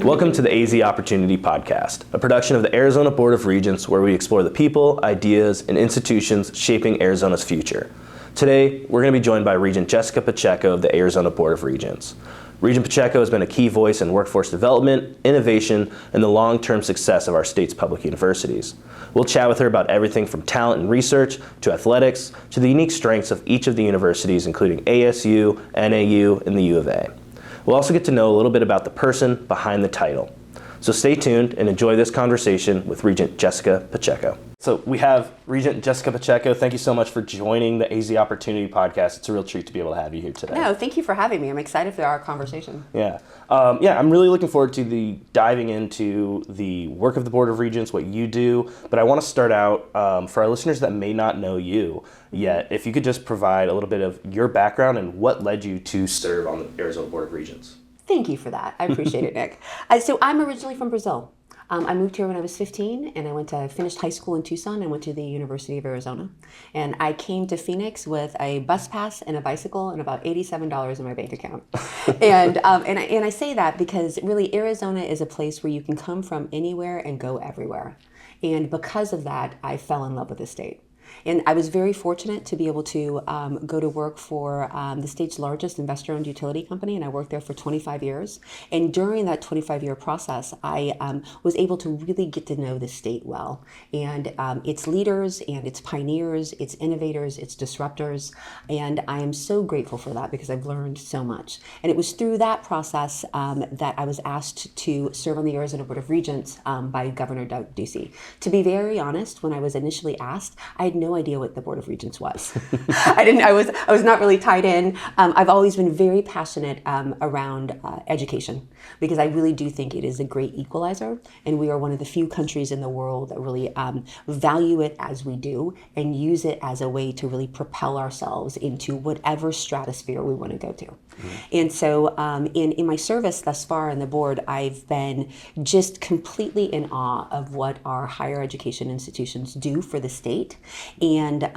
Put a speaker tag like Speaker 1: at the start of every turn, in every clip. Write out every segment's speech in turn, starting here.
Speaker 1: Welcome to the AZ Opportunity Podcast, a production of the Arizona Board of Regents where we explore the people, ideas, and institutions shaping Arizona's future. Today, we're going to be joined by Regent Jessica Pacheco of the Arizona Board of Regents. Regent Pacheco has been a key voice in workforce development, innovation, and the long-term success of our state's public universities. We'll chat with her about everything from talent and research to athletics to the unique strengths of each of the universities, including ASU, NAU, and the U of A. We'll also get to know a little bit about the person behind the title. So stay tuned and enjoy this conversation with Regent Jessica Pacheco. So we have Regent Jessica Pacheco. Thank you so much for joining the AZ Opportunity Podcast. It's a real treat to be able to have you here today.
Speaker 2: No, thank you for having me. I'm excited for our conversation.
Speaker 1: I'm really looking forward to diving into the work of the Board of Regents, what you do. But I want to start out for our listeners that may not know you yet, if you could just provide a little bit of your background and what led you to serve on the Arizona Board of Regents.
Speaker 2: Thank you for that. I appreciate it, Nick. So I'm originally from Brazil. I moved here when I was 15, and I finished high school in Tucson and went to the University of Arizona. And I came to Phoenix with a bus pass and a bicycle and about $87 in my bank account. And I say that because really Arizona is a place where you can come from anywhere and go everywhere. And because of that, I fell in love with the state. And I was very fortunate to be able to go to work for the state's largest investor-owned utility company, and I worked there for 25 years. And during that 25-year process, I was able to really get to know the state well, and its leaders and its pioneers, its innovators, its disruptors, and I am so grateful for that because I've learned so much. And it was through that process that I was asked to serve on the Arizona Board of Regents by Governor Doug Ducey. To be very honest, when I was initially asked, I had no idea what the Board of Regents was. I was not really tied in. I've always been very passionate around education because I really do think it is a great equalizer, and we are one of the few countries in the world that really value it as we do and use it as a way to really propel ourselves into whatever stratosphere we want to go to. Mm-hmm. And so in my service thus far in the board, I've been just completely in awe of what our higher education institutions do for the state, and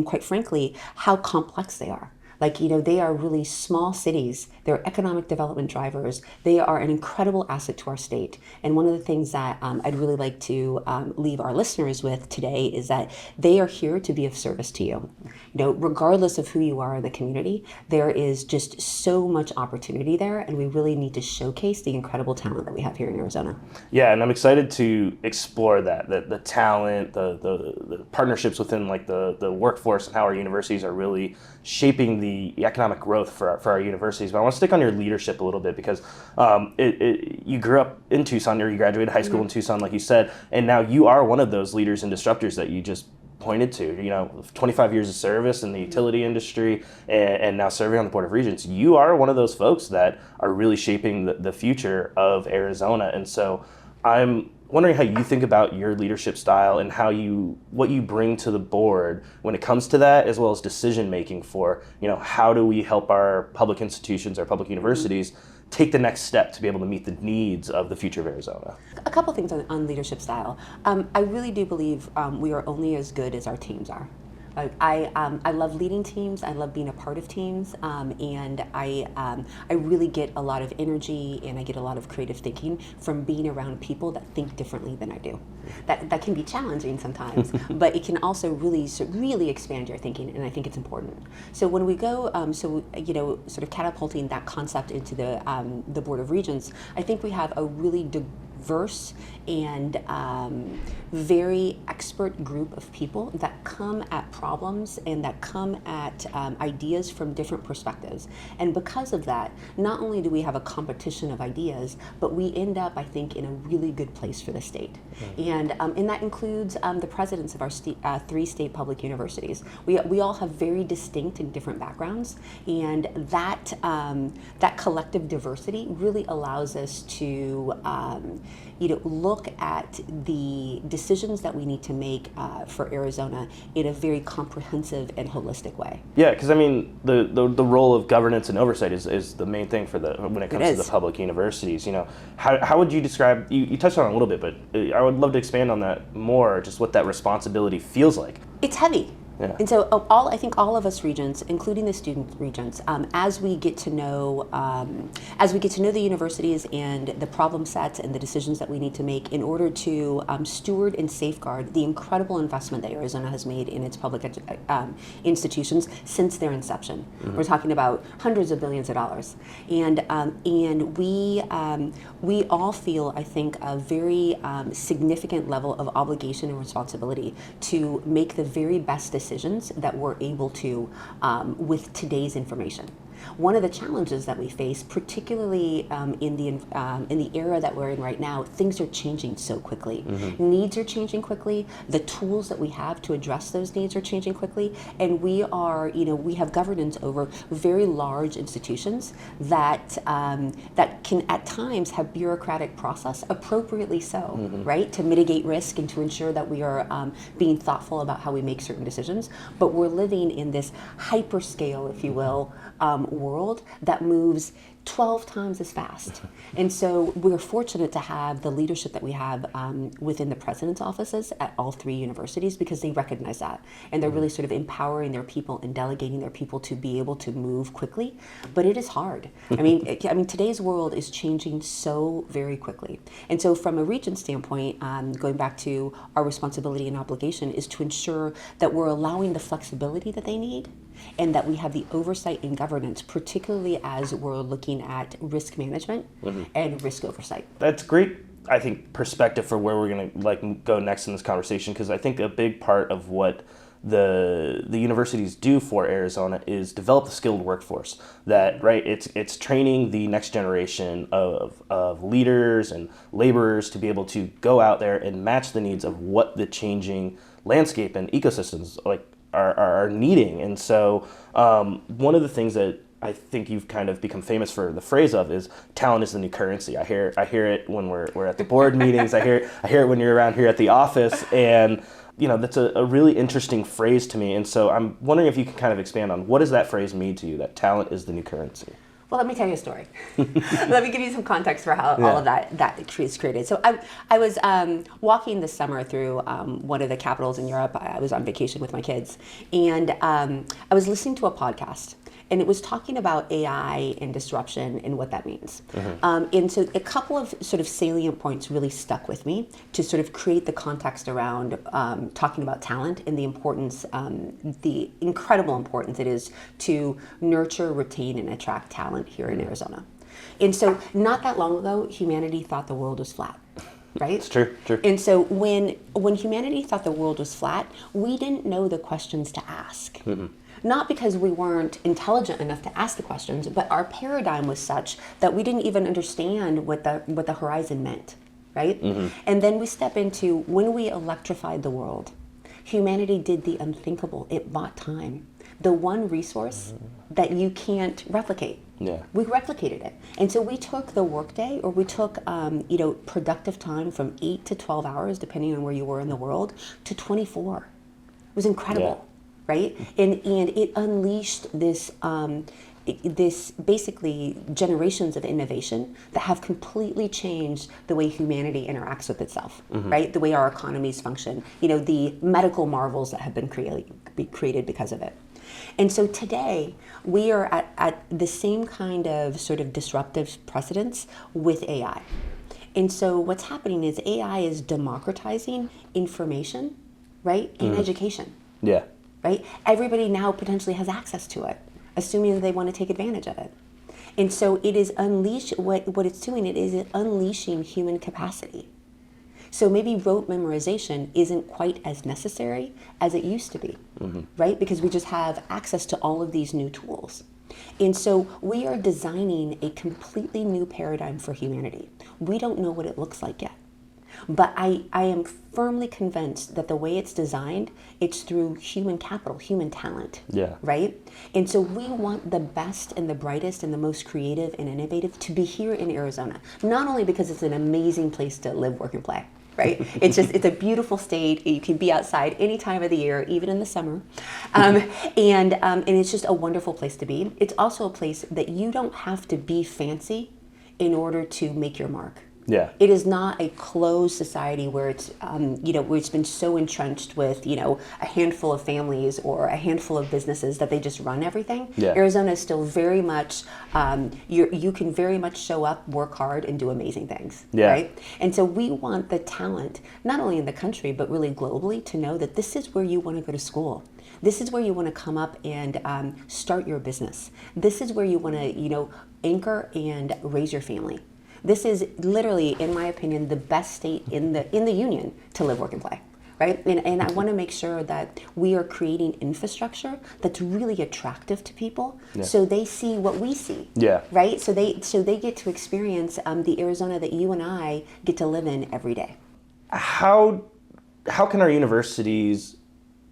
Speaker 2: quite frankly, how complex they are. Like, they are really small cities. They're economic development drivers. They are an incredible asset to our state. And one of the things that I'd really like to leave our listeners with today is that they are here to be of service to you. Regardless of who you are in the community, there is just so much opportunity there, and we really need to showcase the incredible talent that we have here in Arizona.
Speaker 1: Yeah, and I'm excited to explore that, the talent, the partnerships within the workforce and how our universities are really shaping the economic growth for our universities. But I want to stick on your leadership a little bit because you grew up in Tucson, or you graduated high school in Tucson, like you said, and now you are one of those leaders and disruptors that you just pointed to. 25 years of service in the utility industry and now serving on the Board of Regents. You are one of those folks that are really shaping the future of Arizona. And so I'm wondering how you think about your leadership style and what you bring to the board when it comes to that, as well as decision making for, how do we help our public institutions, our public universities take the next step to be able to meet the needs of the future of Arizona?
Speaker 2: A couple things on leadership style. I really do believe we are only as good as our teams are. I love leading teams. I love being a part of teams, and I really get a lot of energy and I get a lot of creative thinking from being around people that think differently than I do. That can be challenging sometimes, but it can also really expand your thinking, and I think it's important. So when we go, sort of catapulting that concept into the Board of Regents, I think we have a really diverse and very expert group of people that come at problems and that come at ideas from different perspectives. And because of that, not only do we have a competition of ideas, but we end up, I think, in a really good place for the state. Mm-hmm. And that includes the presidents of our three state public universities. We all have very distinct and different backgrounds, and that collective diversity really allows us to look at the decisions that we need to make for Arizona in a very comprehensive and holistic way.
Speaker 1: Yeah, because the role of governance and oversight is the main thing when it comes to the public universities. How would you describe? You touched on it a little bit, but I would love to expand on that more. Just what that responsibility feels like.
Speaker 2: It's heavy.
Speaker 1: Yeah.
Speaker 2: And so I think all of us regents, including the student regents, as we get to know the universities and the problem sets and the decisions that we need to make in order to steward and safeguard the incredible investment that Arizona has made in its public institutions since their inception. Mm-hmm. We're talking about hundreds of billions of dollars, and we all feel, I think, a very significant level of obligation and responsibility to make the very best decisions that we're able to with today's information. One of the challenges that we face, particularly in the era that we're in right now, things are changing so quickly. Mm-hmm. Needs are changing quickly. The tools that we have to address those needs are changing quickly, and we have governance over very large institutions that can at times have bureaucratic process, appropriately so, mm-hmm. right, to mitigate risk and to ensure that we are being thoughtful about how we make certain decisions. But we're living in this hyperscale, if you will, world that moves 12 times as fast. And so we're fortunate to have the leadership that we have within the president's offices at all three universities, because they recognize that. And they're really sort of empowering their people and delegating their people to be able to move quickly. But it is hard. I mean, today's world is changing so very quickly. And so from a regent standpoint, going back to our responsibility and obligation is to ensure that we're allowing the flexibility that they need and that we have the oversight and governance, particularly as we're looking at risk management mm-hmm. and risk oversight.
Speaker 1: That's great, I think, perspective for where we're going to go next in this conversation, because I think a big part of what the universities do for Arizona is develop the skilled workforce. That, right, it's training the next generation of leaders and laborers to be able to go out there and match the needs of what the changing landscape and ecosystems are needing. And so one of the things that I think you've kind of become famous for the phrase of is talent is the new currency. I hear it when we're at the board meetings. I hear it when you're around here at the office, and that's a really interesting phrase to me. And so I'm wondering if you can kind of expand on what does that phrase mean to you, that talent is the new currency?
Speaker 2: Well, let me tell you a story. Let me give you some context for how all of that is created. So I was walking this summer through one of the capitals in Europe. I was on vacation with my kids, and I was listening to a podcast. And it was talking about AI and disruption and what that means. Mm-hmm. And so a couple of sort of salient points really stuck with me to sort of create the context around talking about talent and the importance, the incredible importance it is to nurture, retain, and attract talent here in Arizona. And so not that long ago, humanity thought the world was flat. Right?
Speaker 1: It's true.
Speaker 2: And so when humanity thought the world was flat, we didn't know the questions to ask. Mm-hmm. Not because we weren't intelligent enough to ask the questions, but our paradigm was such that we didn't even understand what the horizon meant, right? Mm-hmm. And then we step into when we electrified the world, humanity did the unthinkable. It bought time. The one resource mm-hmm. that you can't replicate.
Speaker 1: Yeah. We
Speaker 2: replicated it. And so we took the workday, or we took productive time from 8 to 12 hours, depending on where you were in the world, to 24. It was incredible. Yeah. Right? And it unleashed this basically generations of innovation that have completely changed the way humanity interacts with itself, mm-hmm. right? The way our economies function, the medical marvels that have been created because of it. And so today we are at the same kind of sort of disruptive precedence with AI. And so what's happening is AI is democratizing information, right? And education.
Speaker 1: Yeah.
Speaker 2: Right? Everybody now potentially has access to it, assuming that they want to take advantage of it. And so it is what it's doing, it is unleashing human capacity. So maybe rote memorization isn't quite as necessary as it used to be, mm-hmm. right? Because we just have access to all of these new tools. And so we are designing a completely new paradigm for humanity. We don't know what it looks like yet. But I am firmly convinced that the way it's designed, it's through human capital, human talent,
Speaker 1: yeah.
Speaker 2: right? And so we want the best and the brightest and the most creative and innovative to be here in Arizona, not only because it's an amazing place to live, work, and play, right? It's a beautiful state. You can be outside any time of the year, even in the summer. And it's just a wonderful place to be. It's also a place that you don't have to be fancy in order to make your mark.
Speaker 1: Yeah.
Speaker 2: It is not a closed society where it's, where it's been so entrenched with, a handful of families or a handful of businesses that they just run everything.
Speaker 1: Yeah.
Speaker 2: Arizona is still very much, you can very much show up, work hard, and do amazing things.
Speaker 1: Yeah.
Speaker 2: Right? And so we want the talent, not only in the country, but really globally, to know that this is where you want to go to school. This is where you want to come up and start your business. This is where you want to, anchor and raise your family. This is literally, in my opinion, the best state in the union to live, work, and play, right? And I want to make sure that we are creating infrastructure that's really attractive to people, so they see what we see, right? So they get to experience the Arizona that you and I get to live in every day.
Speaker 1: How can our universities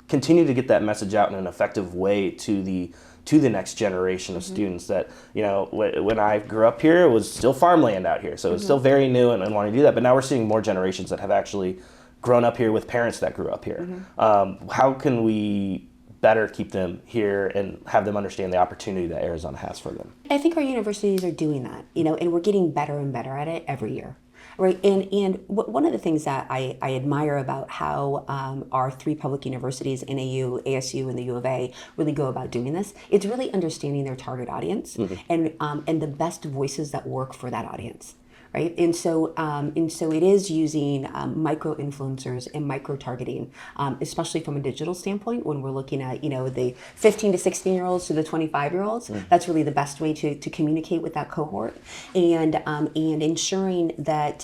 Speaker 1: continue to get that message out in an effective way to the next generation of students that, when I grew up here, it was still farmland out here. So it was still very new and wanting to do that. But now we're seeing more generations that have actually grown up here with parents that grew up here. How can we better keep them here and have them understand the opportunity that Arizona has for them?
Speaker 2: I think our universities are doing that, and we're getting better and better at it every year. Right, and one of the things that I admire about how our three public universities, NAU, ASU, and the U of A, really go about doing this, it's really understanding their target audience and the best voices that work for that audience. Right, and so it is using micro influencers and micro targeting, especially from a digital standpoint. When we're looking at the 15 to 16-year-olds to the 25-year-olds, that's really the best way to communicate with that cohort, and ensuring that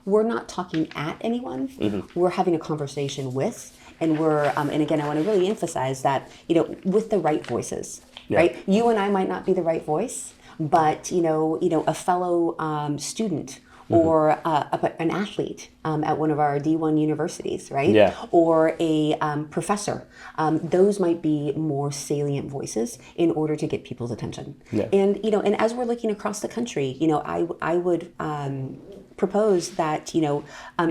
Speaker 2: we're not talking at anyone, we're having a conversation with, and we're and again, I want to really emphasize that with the right voices. Right, you and I might not be the right voice, but a fellow student or an athlete at one of our D1 universities, right? Or a professor. Those might be more salient voices in order to get people's attention. And and as we're looking across the country, I would propose that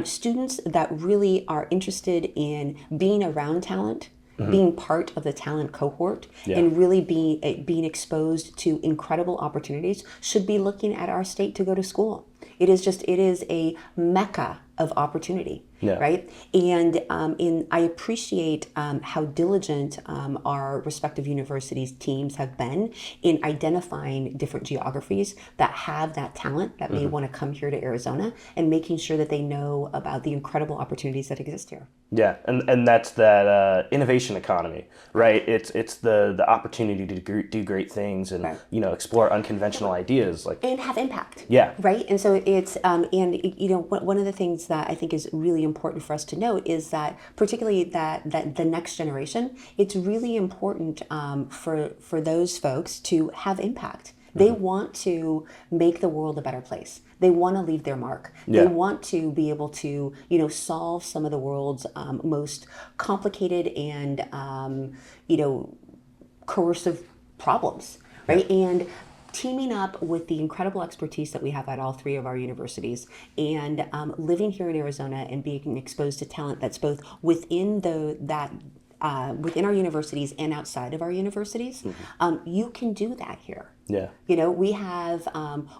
Speaker 2: students that really are interested in being around talent, being part of the talent cohort, and really being exposed to incredible opportunities should be looking at our state to go to school. It is a mecca of opportunity, right? And I appreciate how diligent our respective universities teams have been in identifying different geographies that have that talent that may want to come here to Arizona, and making sure that they know about the incredible opportunities that exist here.
Speaker 1: Yeah, and that's that innovation economy, right? It's the opportunity to do great things and explore unconventional ideas, and
Speaker 2: have impact.
Speaker 1: Right.
Speaker 2: And so it's one of the things that I think is really important for us to note is that, particularly that the next generation, it's really important for those folks to have impact. They want to make the world a better place. They want to leave their mark. They want to be able to, solve some of the world's most complicated and, coercive problems, right? And teaming up with the incredible expertise that we have at all three of our universities, and living here in Arizona and being exposed to talent that's both within within our universities and outside of our universities, you can do that here. We have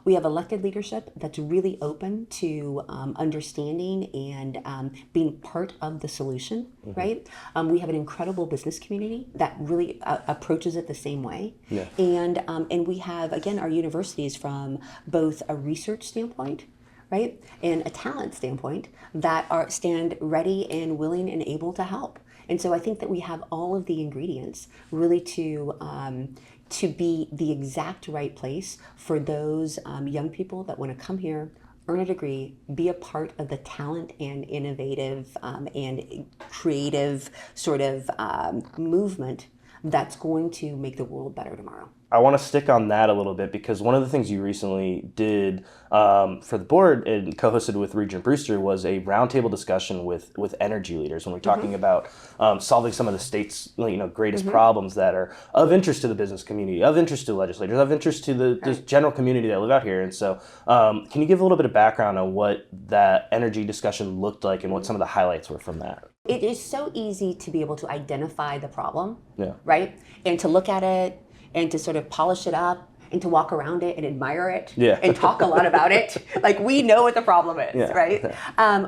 Speaker 2: elected leadership that's really open to understanding and being part of the solution, right? We have an incredible business community that really approaches it the same way. And we have, again, our universities from both a research standpoint, right, and a talent standpoint that stand ready and willing and able to help. And so I think that we have all of the ingredients really to be the exact right place for those young people that want to come here, earn a degree, be a part of the talent and innovative and creative sort of movement that's going to make the world better tomorrow.
Speaker 1: I want to stick on that a little bit, because one of the things you recently did for the board and co-hosted with Regent Brewster was a roundtable discussion with energy leaders when we're talking about solving some of the state's greatest problems that are of interest to the business community, of interest to legislators, of interest to the general community that live out here. And so can you give a little bit of background on what that energy discussion looked like and what some of the highlights were from that?
Speaker 2: It is so easy to be able to identify the problem, right? And to look at it and to sort of polish it up and to walk around it and admire it
Speaker 1: Yeah.
Speaker 2: and talk a lot about it. Like, we know what the problem is,
Speaker 1: Yeah.
Speaker 2: right?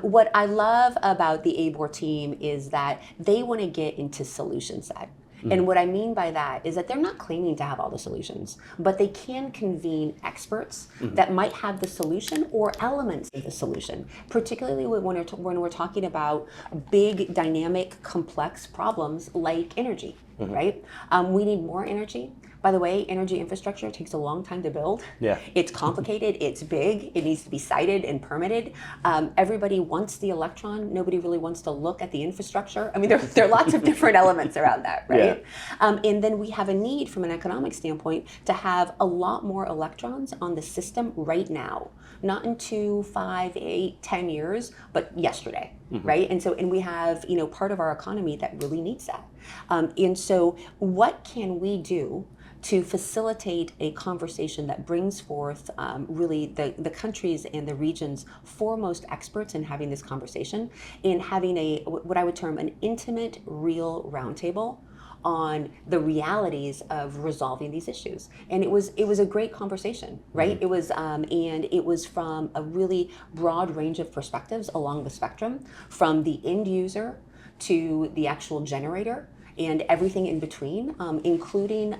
Speaker 2: What I love about the ABOR team is that they want to get into solution set. And what I mean by that is that they're not claiming to have all the solutions, but they can convene experts that might have the solution or elements of the solution, particularly when we're talking about big, dynamic, complex problems like energy, right? We need more energy. By the way, energy infrastructure takes a long time to build.
Speaker 1: Yeah.
Speaker 2: It's complicated, it's big, it needs to be sited and permitted. Everybody wants the electron, nobody really wants to look at the infrastructure. I mean, there are lots of different elements around that, right?
Speaker 1: Yeah.
Speaker 2: And then we have a need from an economic standpoint to have a lot more electrons on the system right now. Not in 2, 5, 8, 10 years, but yesterday, right? And we have, part of our economy that really needs that. And so what can we do to facilitate a conversation that brings forth really the countries and the region's foremost experts in having this conversation, in having what I would term an intimate, real roundtable on the realities of resolving these issues. And it was a great conversation, right? It was and it was from a really broad range of perspectives along the spectrum, from the end user to the actual generator and everything in between, including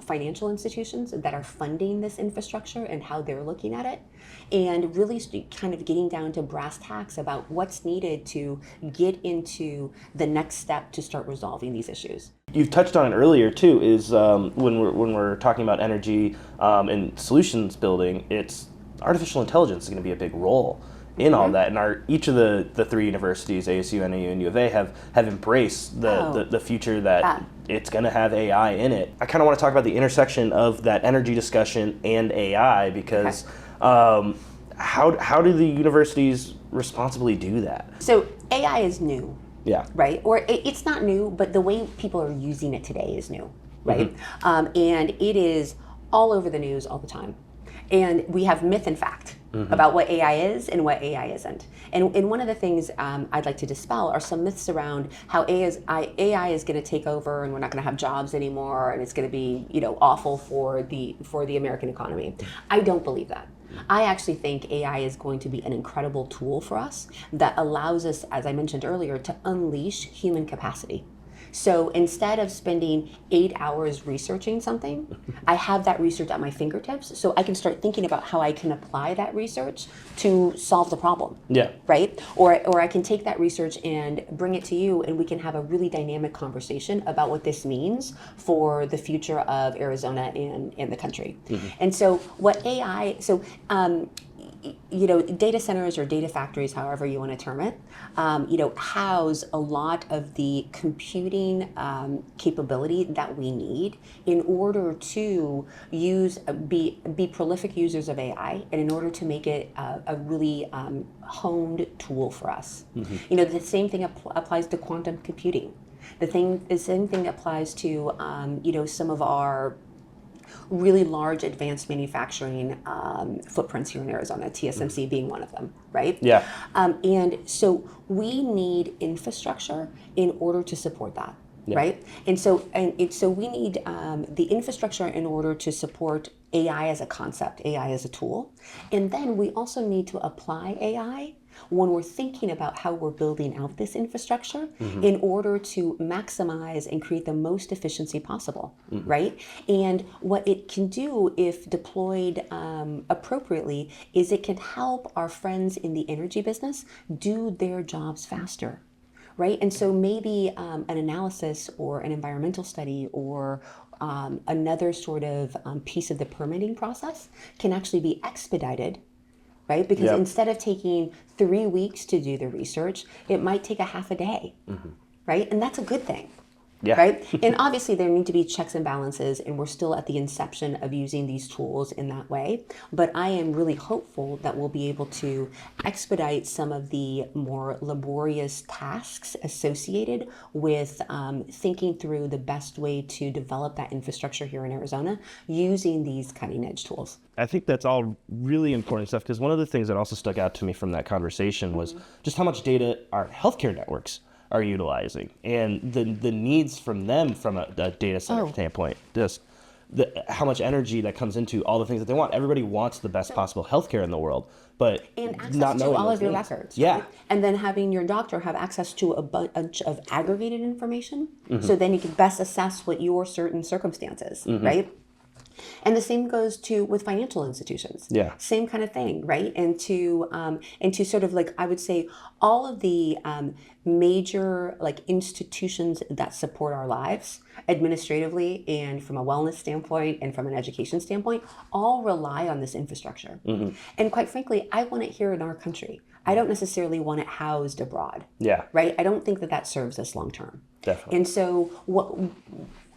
Speaker 2: financial institutions that are funding this infrastructure and how they're looking at it, and really kind of getting down to brass tacks about what's needed to get into the next step to start resolving these issues.
Speaker 1: You've touched on it earlier too, is when we're talking about energy and solutions building, it's artificial intelligence is going to be a big role in all that, and each of the three universities, ASU, NAU, and U of A, have embraced the future that it's going to have AI in it. I kind of want to talk about the intersection of that energy discussion and AI, because how do the universities responsibly do that?
Speaker 2: So AI is new.
Speaker 1: Yeah.
Speaker 2: Right? Or it's not new, but the way people are using it today is new, right? And it is all over the news all the time. And we have myth and fact about what AI is and what AI isn't. And one of the things I'd like to dispel are some myths around how AI is going to take over and we're not going to have jobs anymore and it's going to be awful for the American economy. I don't believe that. I actually think AI is going to be an incredible tool for us that allows us, as I mentioned earlier, to unleash human capacity. So instead of spending 8 hours researching something, I have that research at my fingertips, so I can start thinking about how I can apply that research to solve the problem.
Speaker 1: Yeah.
Speaker 2: Right? Or I can take that research and bring it to you, and we can have a really dynamic conversation about what this means for the future of Arizona and the country. And so what AI, data centers or data factories, however you want to term it, house a lot of the computing capability that we need in order to be prolific users of AI, and in order to make it a really honed tool for us. The same thing applies to quantum computing. The same thing applies to some of our really large advanced manufacturing footprints here in Arizona, TSMC being one of them, right?
Speaker 1: Yeah.
Speaker 2: And so we need infrastructure in order to support that, right? And so we need the infrastructure in order to support AI as a concept, AI as a tool. And then we also need to apply AI when we're thinking about how we're building out this infrastructure in order to maximize and create the most efficiency possible, right? And what it can do, if deployed appropriately, is it can help our friends in the energy business do their jobs faster. Right? And so maybe an analysis or an environmental study or another sort of piece of the permitting process can actually be expedited, right? Because instead of taking 3 weeks to do the research, it might take a half a day, right? And that's a good thing.
Speaker 1: Yeah.
Speaker 2: Right? And obviously there need to be checks and balances, and we're still at the inception of using these tools in that way. But I am really hopeful that we'll be able to expedite some of the more laborious tasks associated with thinking through the best way to develop that infrastructure here in Arizona using these cutting edge tools.
Speaker 1: I think that's all really important stuff, because one of the things that also stuck out to me from that conversation was just how much data our healthcare networks are utilizing, and the needs from them from a data center standpoint. Just how much energy that comes into all the things that they want. Everybody wants the best possible healthcare in the world, but
Speaker 2: and access
Speaker 1: not
Speaker 2: to
Speaker 1: knowing
Speaker 2: all
Speaker 1: those
Speaker 2: of your
Speaker 1: things.
Speaker 2: records.
Speaker 1: Yeah.
Speaker 2: Right? And then having your doctor have access to a bunch of aggregated information, so then you can best assess what your certain circumstances, right? And the same goes to with financial institutions.
Speaker 1: Yeah.
Speaker 2: Same kind of thing, right? And to sort of like, I would say, all of the major like institutions that support our lives administratively and from a wellness standpoint and from an education standpoint all rely on this infrastructure. And quite frankly, I want it here in our country. I don't necessarily want it housed abroad.
Speaker 1: Yeah.
Speaker 2: Right? I don't think that that serves us long term.
Speaker 1: Definitely.
Speaker 2: And so what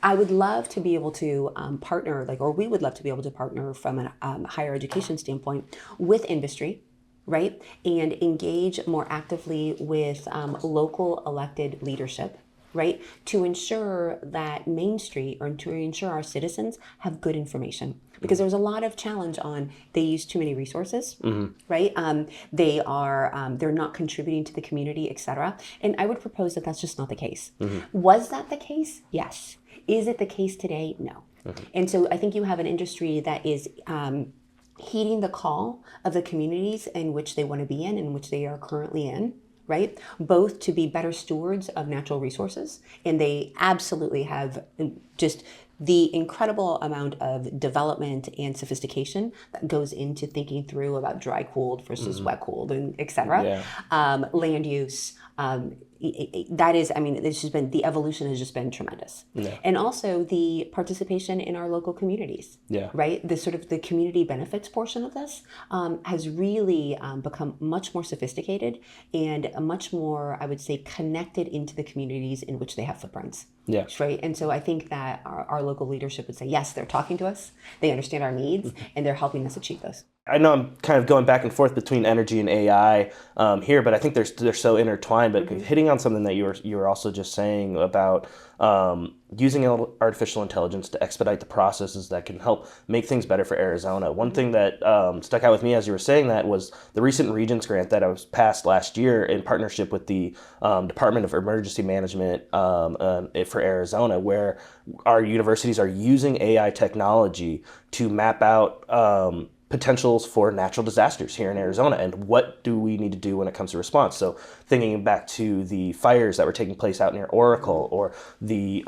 Speaker 2: I would love to be able to partner, or we would love to be able to partner from a higher education standpoint with industry, right? And engage more actively with local elected leadership, right? To ensure that Main Street, or to ensure our citizens have good information. Because there's a lot of challenge on they use too many resources, right? They're not contributing to the community, et cetera. And I would propose that that's just not the case. Was that the case? Yes. Is it the case today? No. And so I think you have an industry that is heeding the call of the communities in which they want to be in which they are currently in, right? Both to be better stewards of natural resources. And they absolutely have just the incredible amount of development and sophistication that goes into thinking through about dry cooled versus wet cooled, and et cetera. Land use. That is, I mean, it's just been, the evolution has just been tremendous. And also the participation in our local communities, right? The sort of the community benefits portion of this has really become much more sophisticated and much more, I would say, connected into the communities in which they have footprints. Right. And so I think that our local leadership would say, yes, they're talking to us, they understand our needs, and they're helping us achieve those.
Speaker 1: I know I'm kind of going back and forth between energy and AI here, but I think they're so intertwined. But hitting on something that you were also just saying about using artificial intelligence to expedite the processes that can help make things better for Arizona. One thing that stuck out with me as you were saying that was the recent Regents grant that was passed last year in partnership with the Department of Emergency Management for Arizona, where our universities are using AI technology to map out potentials for natural disasters here in Arizona, and what do we need to do when it comes to response. So thinking back to the fires that were taking place out near Oracle, or the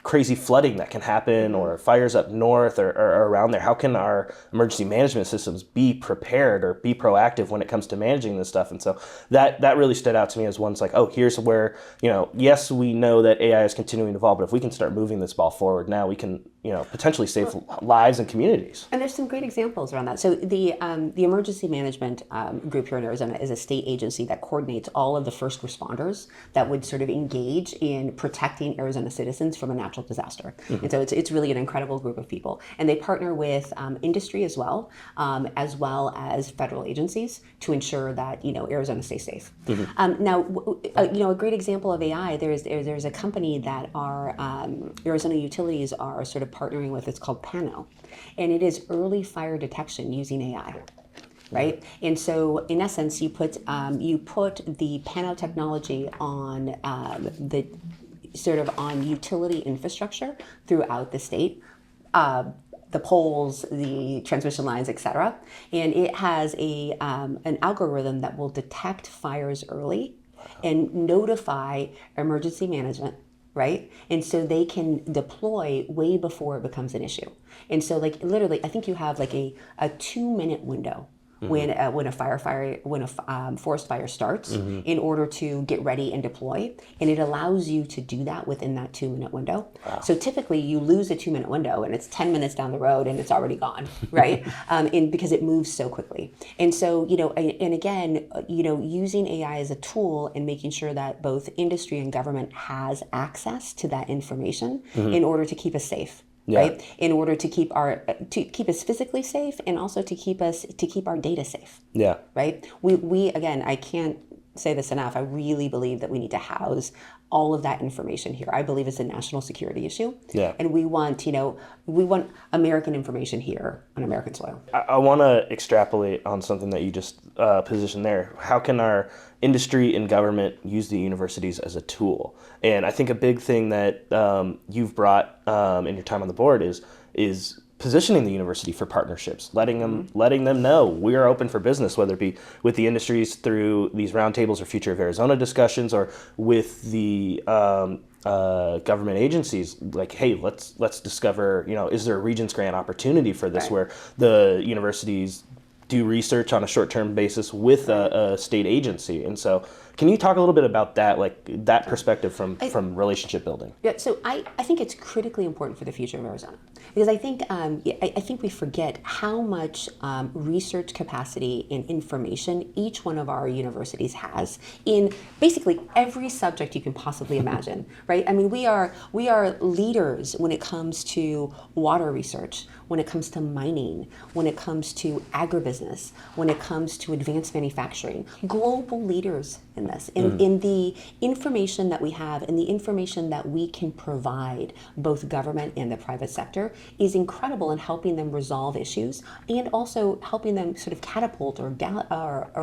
Speaker 1: crazy flooding that can happen, or fires up north or around there, how can our emergency management systems be prepared or be proactive when it comes to managing this stuff? And so that really stood out to me as one. It's like, oh, here's where, yes, we know that AI is continuing to evolve, but if we can start moving this ball forward now, we can potentially save lives and communities.
Speaker 2: And there's some great examples around that. So the emergency management group here in Arizona is a state agency that coordinates all of the first responders that would sort of engage in protecting Arizona citizens from a natural disaster. And so it's really an incredible group of people. And they partner with industry as well as federal agencies to ensure that Arizona stays safe. Now, a great example of AI, there's a company that our Arizona utilities are sort of partnering with. It's called Pano, and it is early fire detection using AI. Right, and so in essence, you put the Pano technology on on utility infrastructure throughout the state, the poles, the transmission lines, et cetera, and it has an algorithm that will detect fires early and notify emergency management. Right? And so they can deploy way before it becomes an issue. And so literally, I think you have a 2-minute window when a forest fire starts in order to get ready and deploy. And it allows you to do that within that 2-minute window. Wow. So typically you lose a 2-minute window and it's 10 minutes down the road and it's already gone, right? Because it moves so quickly. And so, and again, using AI as a tool and making sure that both industry and government has access to that information in order to keep us safe. Right, in order to keep us physically safe, and also to keep our data safe. Right, we again, I can't say this enough. I really believe that we need to house all of that information here. I believe it's a national security issue.
Speaker 1: Yeah.
Speaker 2: And we want, we want American information here on American soil.
Speaker 1: I want to extrapolate on something that you just positioned there. How can our industry and government use the universities as a tool? And I think a big thing that you've brought in your time on the board is positioning the university for partnerships, letting them know we are open for business, whether it be with the industries through these roundtables or Future of Arizona discussions, or with the government agencies. Like, hey, let's discover, is there a Regents grant opportunity for this, where the universities do research on a short-term basis with a state agency. And so can you talk a little bit about that, like that perspective from relationship building?
Speaker 2: Yeah, so I think it's critically important for the future of Arizona, because I think we forget how much research capacity and information each one of our universities has in basically every subject you can possibly imagine, right? I mean, we are leaders when it comes to water research, when it comes to mining, when it comes to agribusiness, when it comes to advanced manufacturing, global leaders in this. In the information that we have and the information that we can provide both government and the private sector is incredible in helping them resolve issues, and also helping them sort of catapult or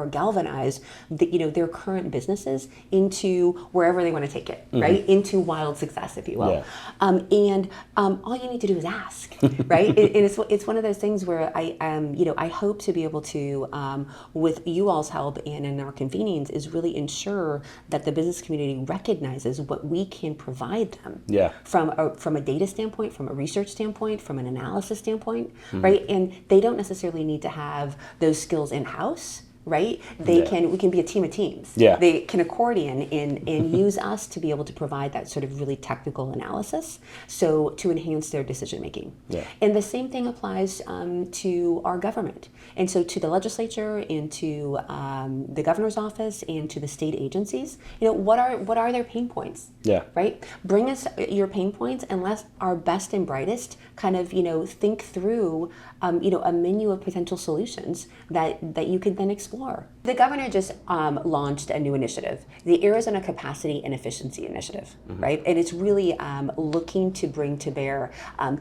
Speaker 2: galvanize their current businesses into wherever they want to take it, right? Into wild success, if you will. Yeah. All you need to do is ask, right? And it's one of those things where I hope to be able to, with you all's help and in our convenings, is really ensure that the business community recognizes what we can provide them from a data standpoint, from a research standpoint, from an analysis standpoint, right? And they don't necessarily need to have those skills in-house. Right? We can be a team of teams. Yeah. They can accordion and use us to be able to provide that sort of really technical analysis, so to enhance their decision making. Yeah. And the same thing applies to our government, and so to the legislature, and to the governor's office, and to the state agencies. What are their pain points? Yeah. Right? Bring us your pain points, and let our best and brightest kind of think through a menu of potential solutions that you could then explore. The governor just launched a new initiative, the Arizona Capacity and Efficiency Initiative, right? And it's really looking to bring to bear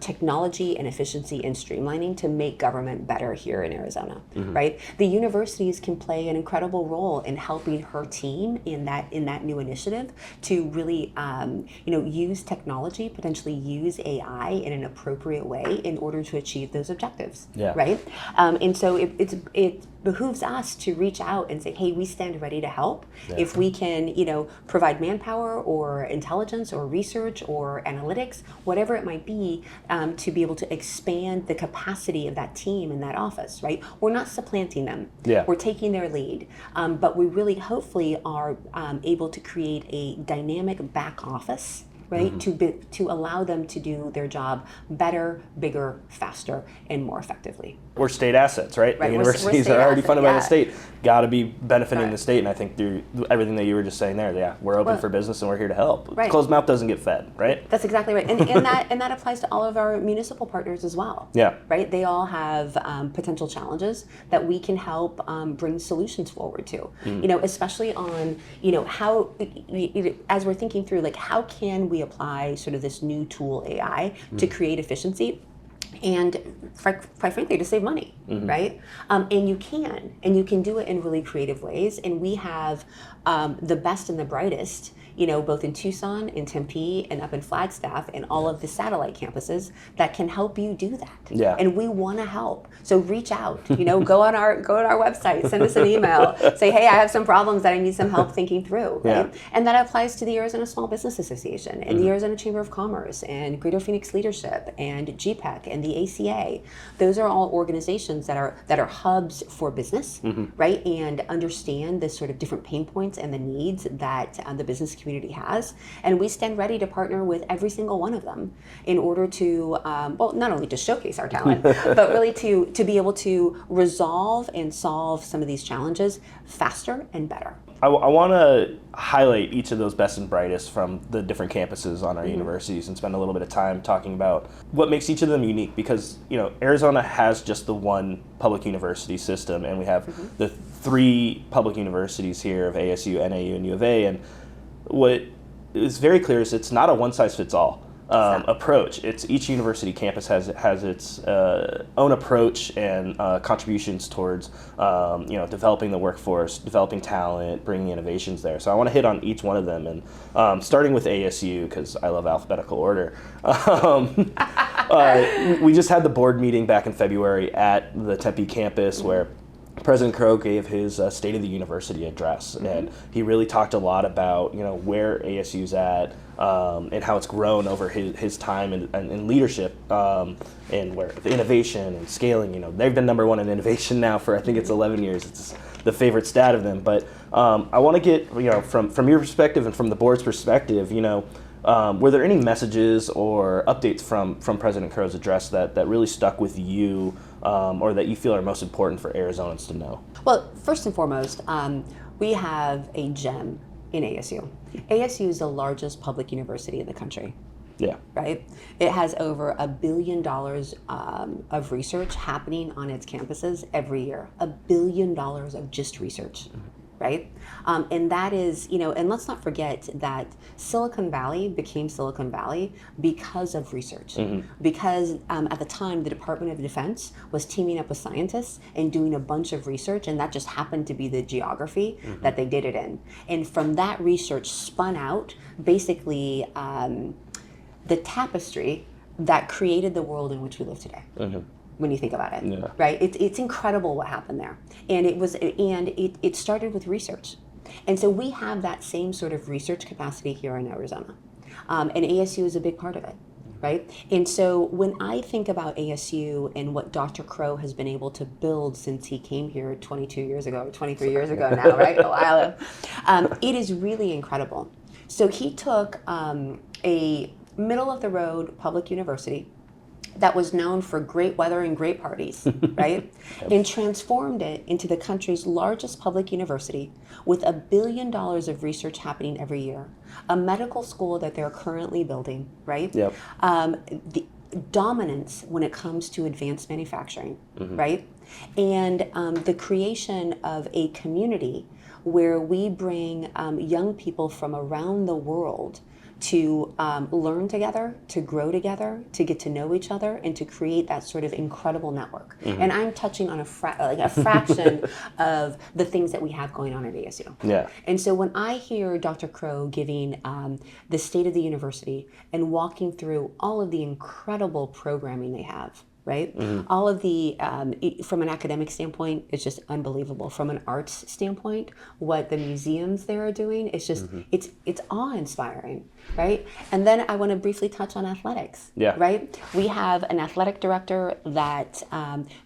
Speaker 2: technology and efficiency and streamlining to make government better here in Arizona, right? The universities can play an incredible role in helping her team in that new initiative to really use technology, potentially use AI in an appropriate way in order to achieve those objectives, right? And so it behooves us to reach out and say, hey, we stand ready to help. If we can, provide manpower or intelligence or research or analytics, whatever it might be, to be able to expand the capacity of that team in that office, right? We're not supplanting them. Yeah. We're taking their lead. But we really hopefully are able to create a dynamic back office, right? To allow them to do their job better, bigger, faster, and more effectively.
Speaker 1: We're state assets, right? The universities are already funded by the state. Got to be benefiting the state. And I think through everything that you were just saying there, we're open for business and we're here to help. Right. Closed mouth doesn't get fed, right?
Speaker 2: That's exactly right. And that applies to all of our municipal partners as well. Yeah. Right? They all have potential challenges that we can help bring solutions forward to. Especially on, how, as we're thinking through, like, how can we apply sort of this new tool, AI, to create efficiency and, quite frankly, to save money, right? And you can do it in really creative ways. And we have the best and the brightest, both in Tucson, in Tempe, and up in Flagstaff, and all of the satellite campuses that can help you do that. Yeah. And we want to help. So reach out. Go on our website, send us an email, say, hey, I have some problems that I need some help thinking through. Right? Yeah. And that applies to the Arizona Small Business Association, and the Arizona Chamber of Commerce, and Greater Phoenix Leadership, and GPEC, and the ACA. Those are all organizations that are hubs for business, right? And understand the sort of different pain points and the needs that the business community has, and we stand ready to partner with every single one of them in order to, not only to showcase our talent, but really to be able to resolve and solve some of these challenges faster and better.
Speaker 1: I want to highlight each of those best and brightest from the different campuses on our universities and spend a little bit of time talking about what makes each of them unique, because Arizona has just the one public university system, and we have the three public universities here of ASU, NAU, and U of A, and what is very clear is it's not a one-size-fits-all approach. It's each university campus has its own approach and contributions towards developing the workforce, developing talent, bringing innovations there. So I want to hit on each one of them, and starting with ASU because I love alphabetical order. We just had the board meeting back in February at the Tempe campus where President Crow gave his State of the University address, and he really talked a lot about where ASU's at and how it's grown over his time and leadership, and where the innovation and scaling. They've been number one in innovation now for I think it's 11 years. It's the favorite stat of them. But I want to get from your perspective and from the board's perspective. Were there any messages or updates from President Crow's address that really stuck with you, or that you feel are most important for Arizonans to know?
Speaker 2: Well, first and foremost, we have a gem in ASU. ASU is the largest public university in the country.
Speaker 1: Yeah.
Speaker 2: Right? It has over $1 billion of research happening on its campuses every year. $1 billion of just research. Right? And that is, and let's not forget that Silicon Valley became Silicon Valley because of research. Because at the time, the Department of Defense was teaming up with scientists and doing a bunch of research, and that just happened to be the geography that they did it in. And from that research spun out, basically, the tapestry that created the world in which we live today. When you think about it, right? It's incredible what happened there, and it started with research, and so we have that same sort of research capacity here in Arizona, and ASU is a big part of it, right? And so when I think about ASU and what Dr. Crow has been able to build since he came here 22 years ago, or 23 years ago now, right? A while ago, it is really incredible. So he took a middle of the road public university that was known for great weather and great parties, right? And transformed it into the country's largest public university with $1 billion of research happening every year, a medical school that they're currently building, right? The dominance when it comes to advanced manufacturing, right? And the creation of a community where we bring young people from around the world to learn together, to grow together, to get to know each other, and to create that sort of incredible network. And I'm touching on a fraction of the things that we have going on at ASU.
Speaker 1: Yeah.
Speaker 2: And so when I hear Dr. Crow giving the State of the University and walking through all of the incredible programming they have, right? All of the, from an academic standpoint, it's just unbelievable. From an arts standpoint, what the museums there are doing, it's just, it's awe-inspiring, right? And then I want to briefly touch on athletics, right? We have an athletic director that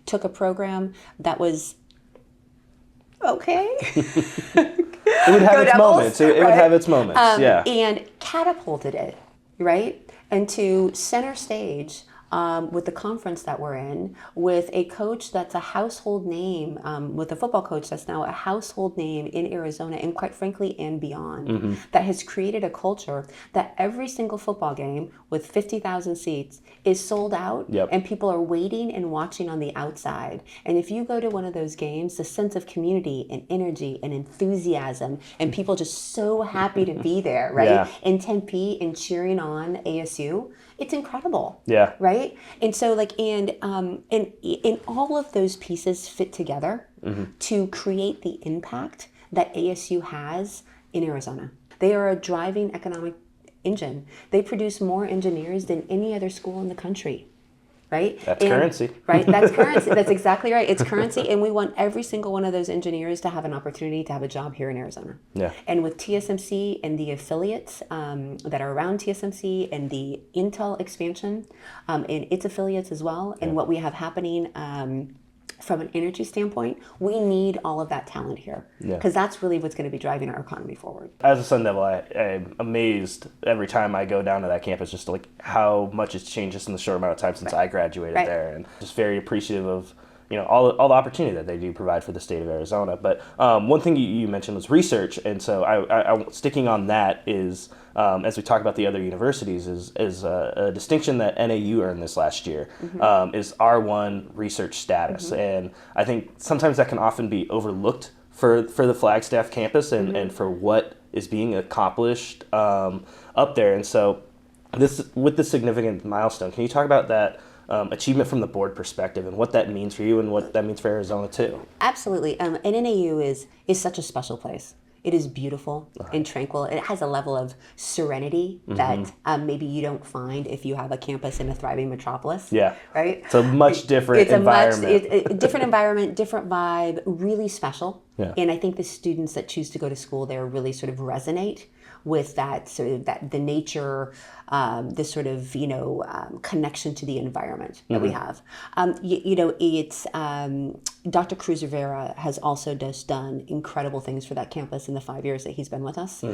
Speaker 2: took a program that was okay.
Speaker 1: It would have its moments. It would have its moments,
Speaker 2: and catapulted it, right? Into center stage with the conference that we're in, with a coach that's a household name, with a football coach that's now a household name in Arizona and quite frankly and beyond, that has created a culture that every single football game with 50,000 seats is sold out and people are waiting and watching on the outside. And if you go to one of those games, the sense of community and energy and enthusiasm and people just so happy to be there, right? In Tempe and cheering on ASU, it's incredible. Right? And so and all of those pieces fit together to create the impact that ASU has in Arizona. They are a driving economic engine. They produce more engineers than any other school in the country. Right?
Speaker 1: That's currency.
Speaker 2: Right? That's currency. That's exactly right. It's currency. And we want every single one of those engineers to have an opportunity to have a job here in Arizona. And with TSMC and the affiliates that are around TSMC and the Intel expansion and its affiliates as well, and what we have happening from an energy standpoint, we need all of that talent here because that's really what's going to be driving our economy forward.
Speaker 1: As a Sun Devil, I'm amazed every time I go down to that campus just like how much has changed just in the short amount of time since I graduated there, and just very appreciative of all the opportunity that they do provide for the state of Arizona. But one thing you mentioned was research, and so I sticking on that is as we talk about the other universities is a distinction that NAU earned this last year is R1 research status, and I think sometimes that can often be overlooked for the Flagstaff campus and for what is being accomplished up there. And so with this significant milestone, can you talk about that achievement from the board perspective and what that means for you and what that means for Arizona too?
Speaker 2: Absolutely. And NAU is such a special place. It is beautiful and tranquil. It has a level of serenity that maybe you don't find if you have a campus in a thriving metropolis.
Speaker 1: Yeah.
Speaker 2: Right?
Speaker 1: It's a much different environment.
Speaker 2: Different environment, different vibe, really special.
Speaker 1: Yeah.
Speaker 2: And I think the students that choose to go to school there really sort of resonate with that sort of the nature, this sort of connection to the environment that we have. It's Dr. Cruz Rivera has also just done incredible things for that campus in the 5 years that he's been with us.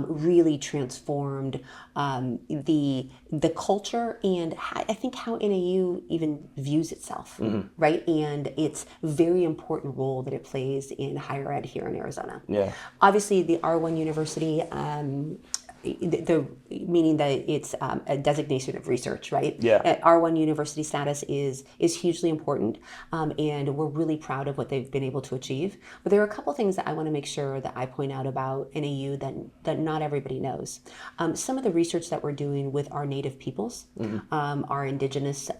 Speaker 2: Really transformed the culture and I think how NAU even views itself, right? And its very important role that it plays in higher ed here in Arizona.
Speaker 1: Yeah.
Speaker 2: Obviously, the R1 University, meaning that it's a designation of research, right?
Speaker 1: Yeah.
Speaker 2: R1 University status is hugely important, and we're really proud of what they've been able to achieve. But there are a couple things that I want to make sure that I point out about NAU that not everybody knows. Some of the research that we're doing with our native peoples, our indigenous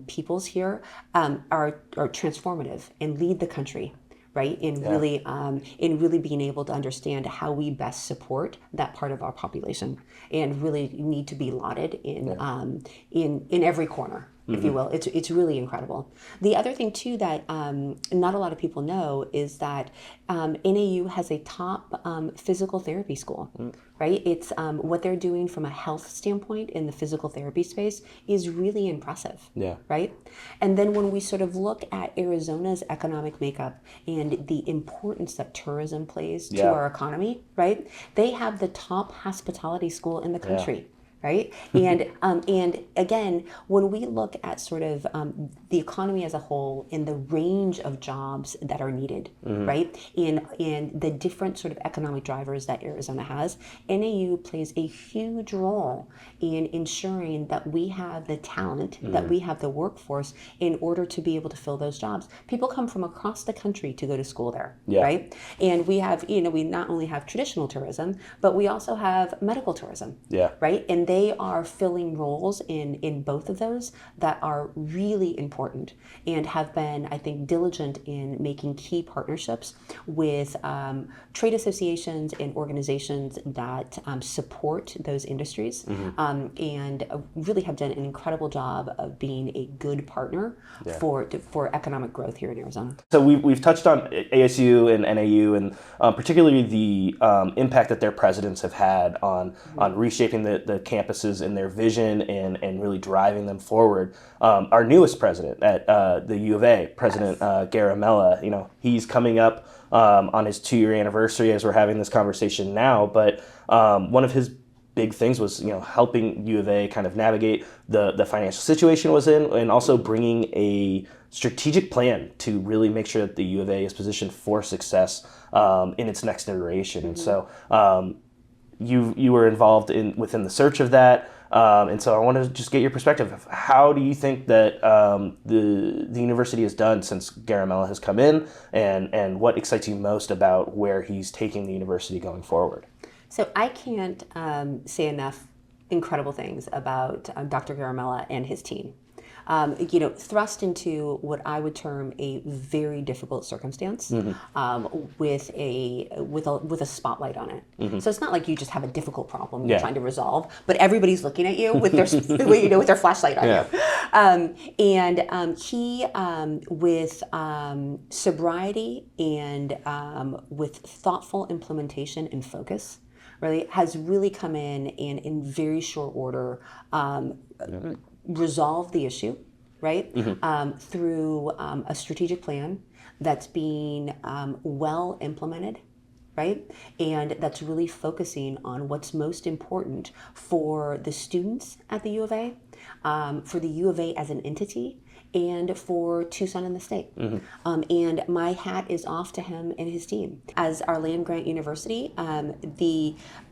Speaker 2: peoples here, are transformative and lead the country. Right, in really being able to understand how we best support that part of our population, and really need to be lauded in every corner, if you will. It's really incredible. The other thing too that not a lot of people know is that NAU has a top physical therapy school. Right, it's what they're doing from a health standpoint in the physical therapy space is really impressive.
Speaker 1: Yeah.
Speaker 2: Right, and then when we sort of look at Arizona's economic makeup and the importance that tourism plays to our economy, right? They have the top hospitality school in the country. Right, and again, when we look at sort of the economy as a whole and the range of jobs that are needed, right, in the different sort of economic drivers that Arizona has, NAU plays a huge role in ensuring that we have the talent, that we have the workforce in order to be able to fill those jobs. People come from across the country to go to school there, right? And we have, we not only have traditional tourism, but we also have medical tourism, right? And they are filling roles in both of those that are really important and have been, I think, diligent in making key partnerships with trade associations and organizations that support those industries, and really have done an incredible job of being a good partner for economic growth here in Arizona.
Speaker 1: So we've touched on ASU and NAU and particularly the impact that their presidents have had on reshaping the campuses and their vision and really driving them forward. Our newest president at the U of A, President Garamella, he's coming up on his 2-year anniversary as we're having this conversation now. But one of his big things was helping U of A kind of navigate the financial situation it was in, and also bringing a strategic plan to really make sure that the U of A is positioned for success in its next iteration. And so you were involved within the search of that. And so I want to just get your perspective of how do you think that the university has done since Garamella has come in, and what excites you most about where he's taking the university going forward?
Speaker 2: So I can't say enough incredible things about Dr. Garamella and his team. Thrust into what I would term a very difficult circumstance, with a spotlight on it. So it's not like you just have a difficult problem you're trying to resolve, but everybody's looking at you with their with their flashlight on you. He with sobriety and with thoughtful implementation and focus, really has really come in and in very short order resolve the issue, right? Through a strategic plan that's being well implemented, right? And that's really focusing on what's most important for the students at the U of A, for the U of A as an entity, and for Tucson and the state. And my hat is off to him and his team. As our land-grant university,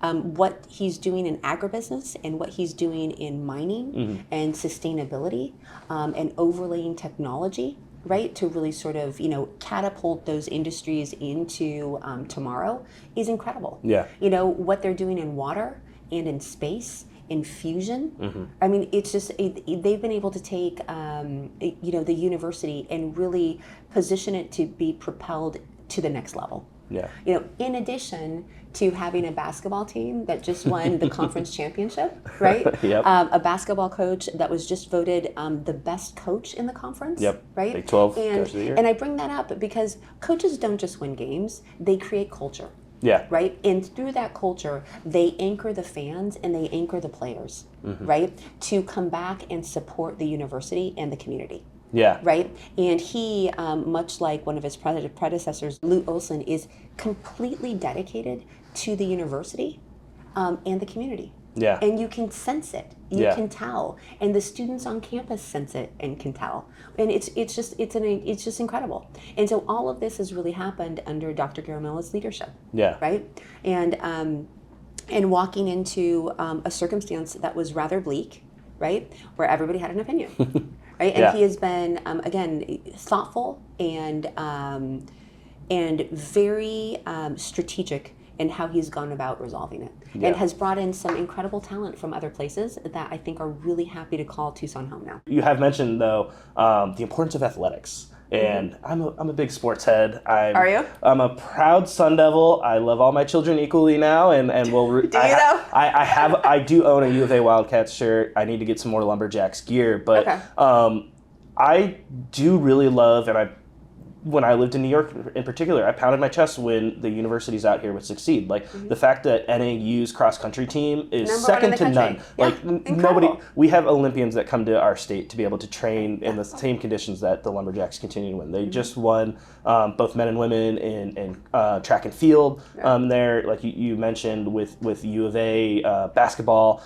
Speaker 2: what he's doing in agribusiness and what he's doing in mining and sustainability and overlaying technology, right, to really sort of, catapult those industries into tomorrow is incredible.
Speaker 1: Yeah.
Speaker 2: What they're doing in water and in space, in fusion. I mean, it's just, they've been able to take, the university and really position it to be propelled to the next level.
Speaker 1: Yeah.
Speaker 2: In addition to having a basketball team that just won the conference championship, right?
Speaker 1: Yep.
Speaker 2: A basketball coach that was just voted the best coach in the conference,
Speaker 1: Yep.
Speaker 2: right?
Speaker 1: Big 12 Coach of the Year.
Speaker 2: And I bring that up because coaches don't just win games, they create culture.
Speaker 1: Yeah.
Speaker 2: Right? And through that culture, they anchor the fans and they anchor the players, right? To come back and support the university and the community.
Speaker 1: Yeah.
Speaker 2: Right? And he, much like one of his predecessors, Lou Olson, is completely dedicated to the university and the community.
Speaker 1: Yeah.
Speaker 2: And you can sense it. You
Speaker 1: Yeah.
Speaker 2: can tell. And the students on campus sense it and can tell. And it's just incredible. And so all of this has really happened under Dr. Garamilla's leadership.
Speaker 1: Yeah.
Speaker 2: Right? And walking into a circumstance that was rather bleak, right? Where everybody had an opinion. Right? And
Speaker 1: Yeah.
Speaker 2: he has been, again, thoughtful and very strategic in how he's gone about resolving it.
Speaker 1: Yeah.
Speaker 2: And has brought in some incredible talent from other places that I think are really happy to call Tucson home now.
Speaker 1: You have mentioned, though, the importance of athletics. And I'm a big sports head.
Speaker 2: Are you?
Speaker 1: I'm a proud Sun Devil. I love all my children equally now, and will.
Speaker 2: Do you though?
Speaker 1: I do own a U of A Wildcats shirt. I need to get some more Lumberjacks gear, but
Speaker 2: Okay.
Speaker 1: I do really love, and when I lived in New York in particular, I pounded my chest when the universities out here would succeed. Like the fact that NAU's cross-country team is
Speaker 2: Number
Speaker 1: second
Speaker 2: one
Speaker 1: to
Speaker 2: in the
Speaker 1: none.
Speaker 2: country. Yeah,
Speaker 1: Like
Speaker 2: incredible.
Speaker 1: nobody, we have Olympians that come to our state to be able to train in the same conditions that the Lumberjacks continue to win. They just won both men and women in track and field there. Like you mentioned with U of A, basketball,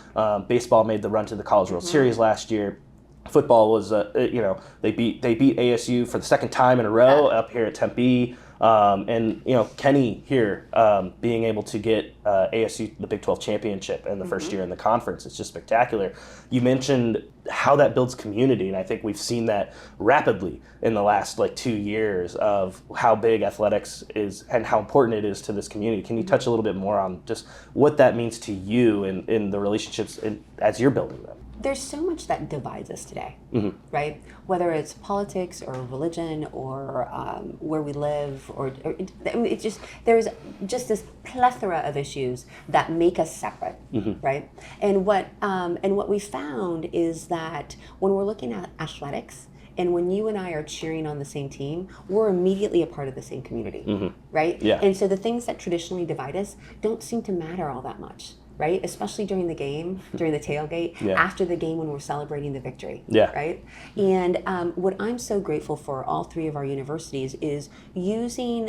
Speaker 1: baseball made the run to the College World Series last year. Football was, they beat ASU for the second time in a row up here at Tempe, and Kenny here being able to get ASU the Big 12 championship in the first year in the conference. It's just spectacular. You mentioned how that builds community, and I think we've seen that rapidly in the last 2 years of how big athletics is and how important it is to this community. Can you touch a little bit more on just what that means to you in the relationships as you're building them?
Speaker 2: There's so much that divides us today, right? Whether it's politics or religion or where we live, it's just there's just this plethora of issues that make us separate, right? And what we found is that when we're looking at athletics, and when you and I are cheering on the same team, we're immediately a part of the same community, right?
Speaker 1: Yeah.
Speaker 2: And so the things that traditionally divide us don't seem to matter all that much. Right, especially during the game, during the tailgate, after the game when we're celebrating the victory.
Speaker 1: Yeah.
Speaker 2: Right, and what I'm so grateful for all three of our universities is using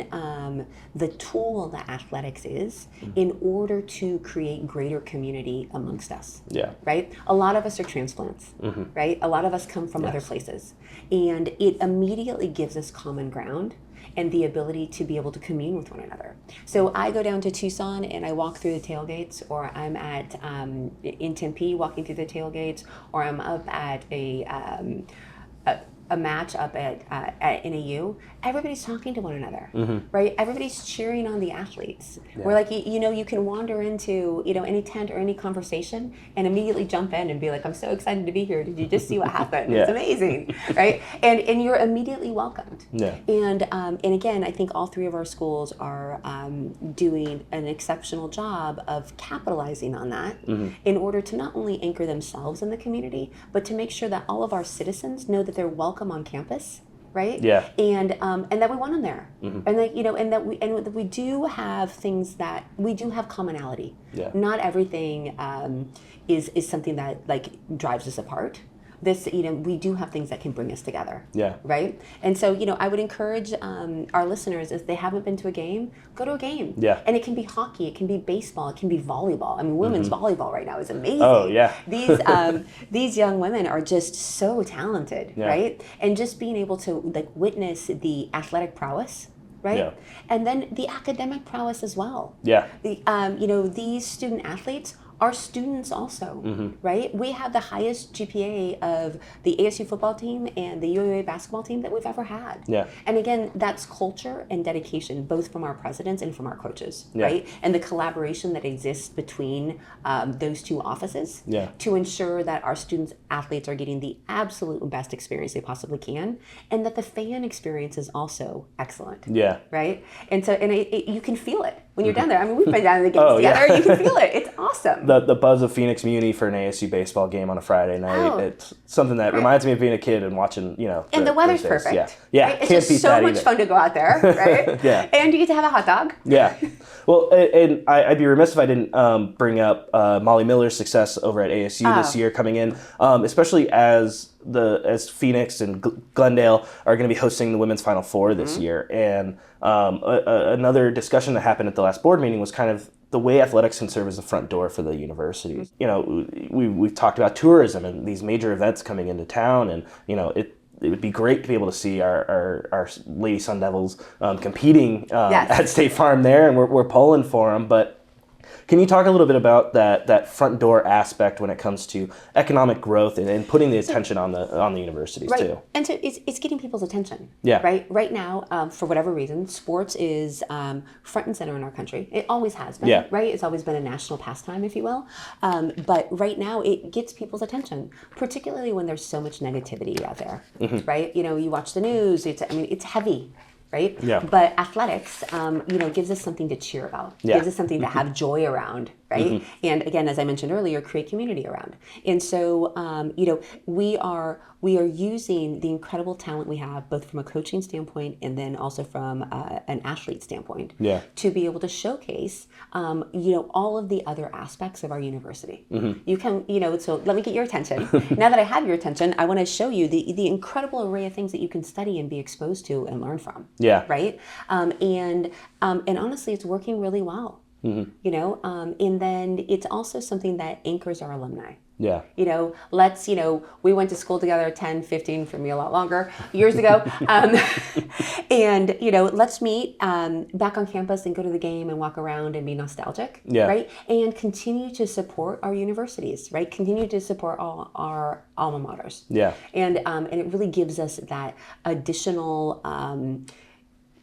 Speaker 2: the tool that athletics is in order to create greater community amongst us.
Speaker 1: Yeah.
Speaker 2: Right, a lot of us are transplants. Right, a lot of us come from other places, and it immediately gives us common ground and the ability to be able to commune with one another. So I go down to Tucson and I walk through the tailgates, or I'm at in Tempe walking through the tailgates, or I'm up at a match up at NAU. Everybody's talking to one another, right? Everybody's cheering on the athletes.
Speaker 1: Yeah.
Speaker 2: We're like, you can wander into any tent or any conversation and immediately jump in and be like, I'm so excited to be here. Did you just see what happened?
Speaker 1: Yeah.
Speaker 2: It's amazing, right? And you're immediately welcomed.
Speaker 1: Yeah.
Speaker 2: And again, I think all three of our schools are doing an exceptional job of capitalizing on that in order to not only anchor themselves in the community, but to make sure that all of our citizens know that they're welcome on campus, right?
Speaker 1: Yeah.
Speaker 2: And that we want them there, and that and that we do have things that we do have commonality.
Speaker 1: Yeah.
Speaker 2: Not everything is something that drives us apart. This, we do have things that can bring us together.
Speaker 1: Yeah.
Speaker 2: Right? And so, I would encourage our listeners, if they haven't been to a game, go to a game.
Speaker 1: Yeah.
Speaker 2: And it can be hockey, it can be baseball, it can be volleyball. I mean, women's volleyball right now is amazing.
Speaker 1: Oh, yeah.
Speaker 2: These young women are just so talented,
Speaker 1: Yeah.
Speaker 2: right? And just being able to witness the athletic prowess, right?
Speaker 1: Yeah.
Speaker 2: And then the academic prowess as well.
Speaker 1: Yeah.
Speaker 2: These student athletes our students also, right? We have the highest GPA of the ASU football team and the UAA basketball team that we've ever had.
Speaker 1: Yeah.
Speaker 2: And again, that's culture and dedication, both from our presidents and from our coaches,
Speaker 1: Yeah.
Speaker 2: right? And the collaboration that exists between those two offices
Speaker 1: Yeah.
Speaker 2: to ensure that our students athletes are getting the absolute best experience they possibly can, and that the fan experience is also excellent.
Speaker 1: Yeah.
Speaker 2: Right? And so, you can feel it when you're down there. I mean, we've been down in the games together.
Speaker 1: Yeah.
Speaker 2: You can feel it. It's awesome.
Speaker 1: The buzz of Phoenix Muni for an ASU baseball game on a Friday night. It's something that reminds me of being a kid and watching,
Speaker 2: and the weather's
Speaker 1: those days.
Speaker 2: perfect.
Speaker 1: Yeah.
Speaker 2: Right? It's
Speaker 1: Can't
Speaker 2: just
Speaker 1: beat
Speaker 2: so
Speaker 1: that
Speaker 2: much
Speaker 1: either.
Speaker 2: fun to go out there, right?
Speaker 1: Yeah.
Speaker 2: And you get to have a hot dog.
Speaker 1: Yeah. Well, and I'd be remiss if I didn't bring up Molly Miller's success over at ASU this year coming in, especially as Phoenix and Glendale are going to be hosting the Women's Final Four this year. And another discussion that happened at the last board meeting was kind of the way athletics can serve as a front door for the universities. You know, we've talked about tourism and these major events coming into town, and, you know, it would be great to be able to see our Lady Sun Devils competing at State Farm there, and we're pulling for them. But can you talk a little bit about that front door aspect when it comes to economic growth and putting the attention on the universities too?
Speaker 2: And so it's getting people's attention.
Speaker 1: Yeah.
Speaker 2: Right now, for whatever reason, sports is front and center in our country. It always has been.
Speaker 1: Yeah.
Speaker 2: Right. It's always been a national pastime, if you will. But right now, it gets people's attention, particularly when there's so much negativity out there. Right. You know, you watch the news. It's heavy. Right?
Speaker 1: Yeah.
Speaker 2: But athletics, gives us something to cheer about.
Speaker 1: Yeah.
Speaker 2: Gives us something to have joy around, right? And again, as I mentioned earlier, create community around. And so, we are using the incredible talent we have, both from a coaching standpoint and then also from an athlete standpoint, to be able to showcase, all of the other aspects of our university. You can, so let me get your attention. Now that I have your attention, I want to show you the incredible array of things that you can study and be exposed to and learn from.
Speaker 1: Yeah.
Speaker 2: Right. And honestly, it's working really well. And then it's also something that anchors our alumni.
Speaker 1: Yeah.
Speaker 2: We went to school together 10, 15, for me a lot longer, years ago. And let's meet back on campus and go to the game and walk around and be nostalgic.
Speaker 1: Yeah.
Speaker 2: Right. And continue to support our universities, right? Continue to support all our alma maters.
Speaker 1: Yeah.
Speaker 2: And it really gives us that additional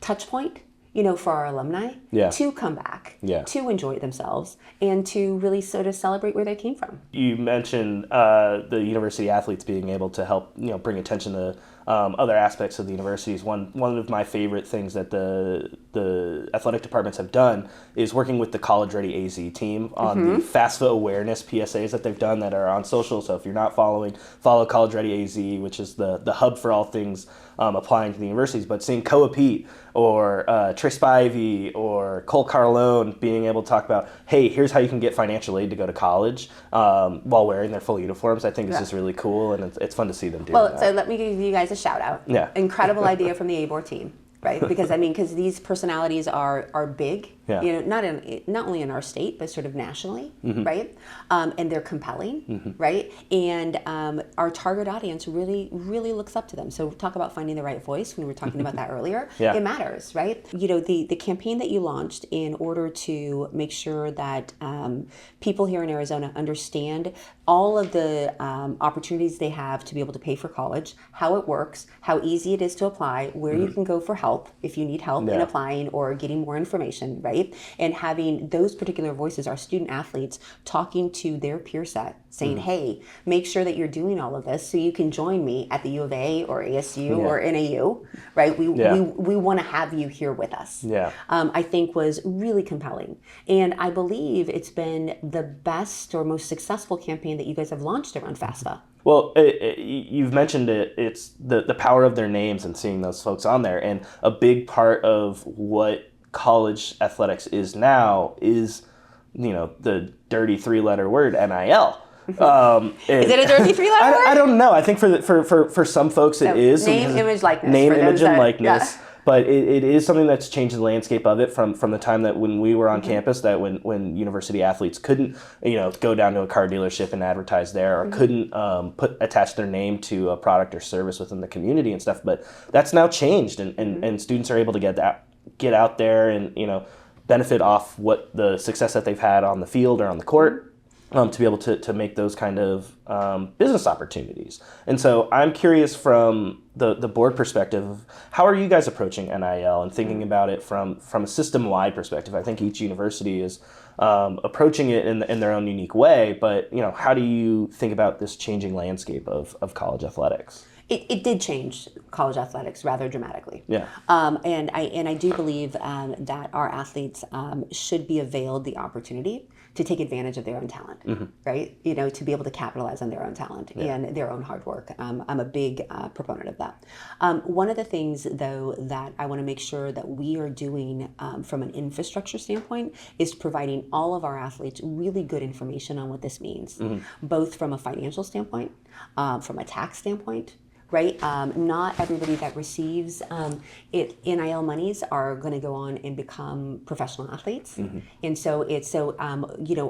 Speaker 2: touch point, for our alumni to come back, to enjoy themselves, and to really sort of celebrate where they came from.
Speaker 1: You mentioned the university athletes being able to help, bring attention to other aspects of the universities. One of my favorite things that the athletic departments have done is working with the College Ready AZ team on the FAFSA awareness PSAs that they've done that are on social. So if you're not following, follow College Ready AZ, which is the hub for all things applying to the universities. But seeing Koa Pete or Trey Spivey or Cole Carlone being able to talk about, hey, here's how you can get financial aid to go to college while wearing their full uniforms, I think is just really cool, and it's fun to see them do that.
Speaker 2: So let me give you guys a shout out.
Speaker 1: Yeah.
Speaker 2: Incredible idea from the A-Board team. Right, because these personalities are big, not only in our state but sort of nationally, right, and they're compelling, right, and our target audience really looks up to them. So talk about finding the right voice when we were talking about that earlier. It matters, right? The campaign that you launched in order to make sure that people here in Arizona understand all of the opportunities they have to be able to pay for college, how it works, how easy it is to apply, where you can go for help if you need help in applying or getting more information, right? And having those particular voices, our student athletes, talking to their peer set, saying, hey, make sure that you're doing all of this so you can join me at the U of A or ASU or NAU, right? We want to have you here with us. I think was really compelling. And I believe it's been the best or most successful campaign that you guys have launched around FAFSA.
Speaker 1: Well, you've mentioned it. It's the power of their names and seeing those folks on there. And a big part of what college athletics is now is, the dirty three-letter word, NIL.
Speaker 2: Is it a dirty three-letter word?
Speaker 1: I don't know. I think for some folks it is.
Speaker 2: Name, image, likeness.
Speaker 1: Name, image, and likeness.
Speaker 2: Yeah.
Speaker 1: But it is something that's changed the landscape of it from the time that when we were on campus, that when university athletes couldn't, go down to a car dealership and advertise there, or couldn't attach their name to a product or service within the community and stuff. But that's now changed, and students are able to get out there and benefit off what the success that they've had on the field or on the court. to be able to make those kind of business opportunities. And so I'm curious from the board perspective, how are you guys approaching NIL and thinking about it from a system-wide perspective? I think each university is approaching it in their own unique way, but how do you think about this changing landscape of college athletics?
Speaker 2: It did change college athletics rather dramatically.
Speaker 1: Yeah.
Speaker 2: And I do believe that our athletes should be availed the opportunity to take advantage of their own talent, right? To be able to capitalize on their own talent and their own hard work. I'm a big proponent of that. One of the things, though, that I want to make sure that we are doing from an infrastructure standpoint is providing all of our athletes really good information on what this means, both from a financial standpoint, from a tax standpoint, right? Not everybody that receives NIL monies are going to go on and become professional athletes. And so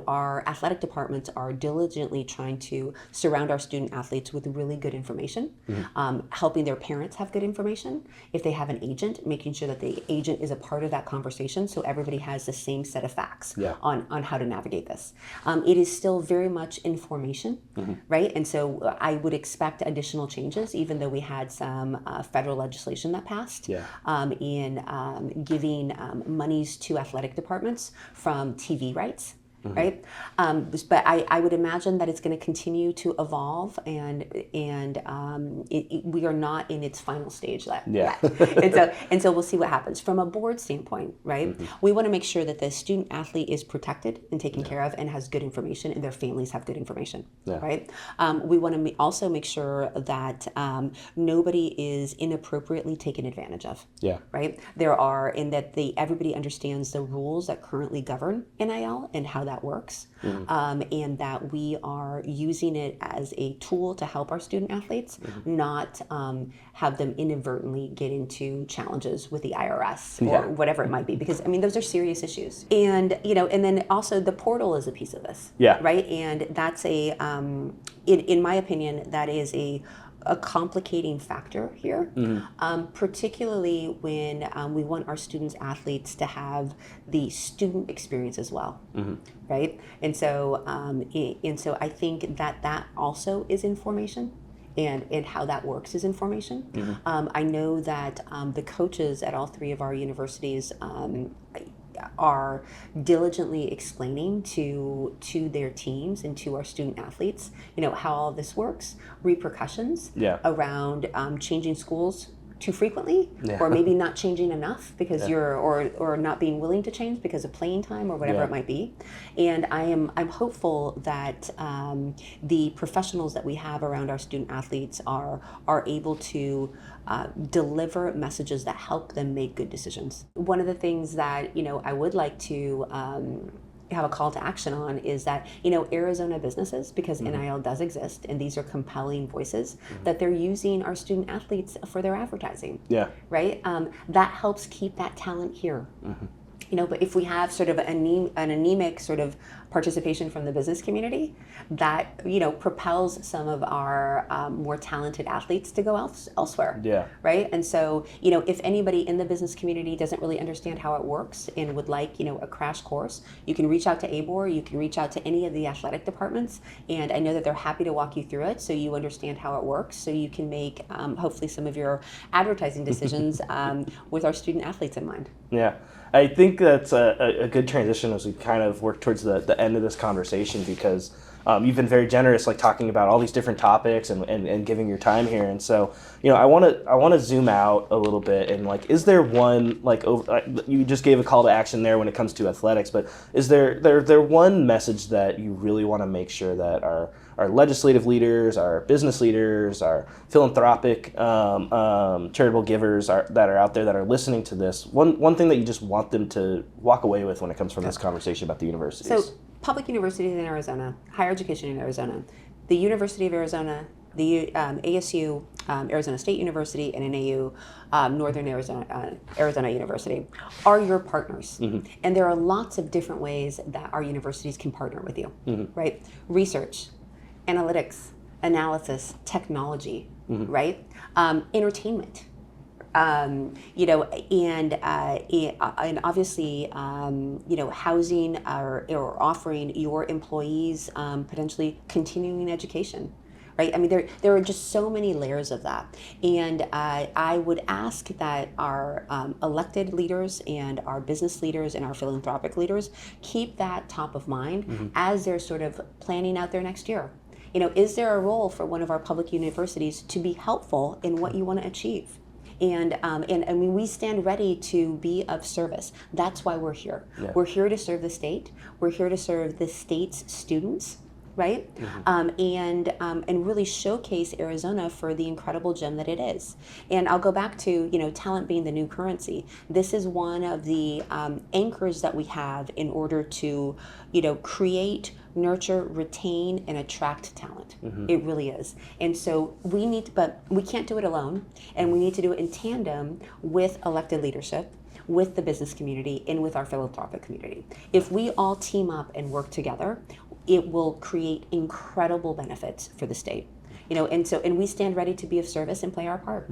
Speaker 2: our athletic departments are diligently trying to surround our student athletes with really good information, helping their parents have good information. If they have an agent, making sure that the agent is a part of that conversation so everybody has the same set of facts on how to navigate this. It is still very much information, right? And so I would expect additional changes, even though we had some federal legislation that passed in giving monies to athletic departments from TV rights. Right, but I would imagine that it's going to continue to evolve, and we are not in its final stage yet. And so we'll see what happens from a board standpoint. Right, we want to make sure that the student athlete is protected and taken care of, and has good information, and their families have good information. Right, we want to also make sure that nobody is inappropriately taken advantage of. Right, everybody understands the rules that currently govern NIL and how that works, and that we are using it as a tool to help our student athletes, not have them inadvertently get into challenges with the IRS or whatever it might be, because those are serious issues. And and then also the portal is a piece of this. Right, and that's in my opinion, that is a complicating factor here, particularly when we want our students athletes to have the student experience as well, right? And so I think that also is information. And how that works is information. I know that the coaches at all three of our universities are diligently explaining to their teams and to our student athletes, how all this works, repercussions around changing schools too frequently, or maybe not changing enough because or not being willing to change because of playing time or whatever it might be. And I'm hopeful that the professionals that we have around our student athletes are able to deliver messages that help them make good decisions. One of the things that I would like to have a call to action on is that Arizona businesses, because NIL does exist and these are compelling voices, that they're using our student athletes for their advertising. Right, that helps keep that talent here. But if we have sort of an anemic sort of participation from the business community, that propels some of our more talented athletes to go elsewhere. Right, and so if anybody in the business community doesn't really understand how it works and would like a crash course, you can reach out to ABOR, you can reach out to any of the athletic departments, and I know that they're happy to walk you through it so you understand how it works, so you can make hopefully some of your advertising decisions with our student athletes in mind.
Speaker 1: I think that's a good transition as we kind of work towards the end of this conversation, because you've been very generous, like talking about all these different topics and giving your time here. And so, I want to zoom out a little bit and is there one you just gave a call to action there when it comes to athletics, but is there one message that you really want to make sure that our legislative leaders, our business leaders, our philanthropic charitable givers that are out there that are listening to this, one thing that you just want them to walk away with when it comes from this conversation about the universities? So,
Speaker 2: public universities in Arizona, higher education in Arizona, the University of Arizona, the ASU, Arizona State University, and NAU, Northern Arizona University, are your partners. And there are lots of different ways that our universities can partner with you, right? Research, analytics, analysis, technology, right? Entertainment, And obviously, housing or offering your employees potentially continuing education. Right? I mean, there are just so many layers of that. And I would ask that our elected leaders and our business leaders and our philanthropic leaders keep that top of mind as they're sort of planning out their next year. Is there a role for one of our public universities to be helpful in what you want to achieve? And I mean, we stand ready to be of service. That's why we're here. Yeah. We're here to serve the state. We're here to serve the state's students, right? And really showcase Arizona for the incredible gem that it is. And I'll go back to, talent being the new currency. This is one of the anchors that we have in order to, create, nurture, retain, and attract talent. It really is. And so but we can't do it alone, and we need to do it in tandem with elected leadership, with the business community, and with our philanthropic community. If we all team up and work together, it will create incredible benefits for the state. And we stand ready to be of service and play our part.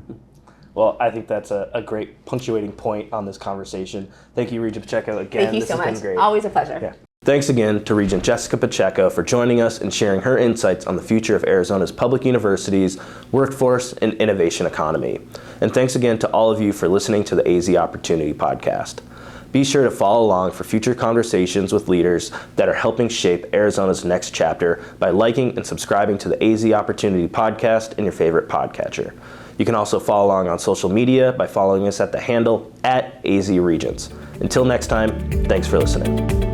Speaker 1: Well, I think that's a great punctuating point on this conversation. Thank you, Regent Pacheco. Again,
Speaker 2: Thank you so much.
Speaker 1: Been great.
Speaker 2: Always a pleasure.
Speaker 1: Yeah. Thanks again to Regent Jessica Pacheco for joining us and sharing her insights on the future of Arizona's public universities, workforce, and innovation economy. And thanks again to all of you for listening to the AZ Opportunity Podcast. Be sure to follow along for future conversations with leaders that are helping shape Arizona's next chapter by liking and subscribing to the AZ Opportunity Podcast in your favorite podcatcher. You can also follow along on social media by following us at the handle @AZRegents. Until next time, thanks for listening.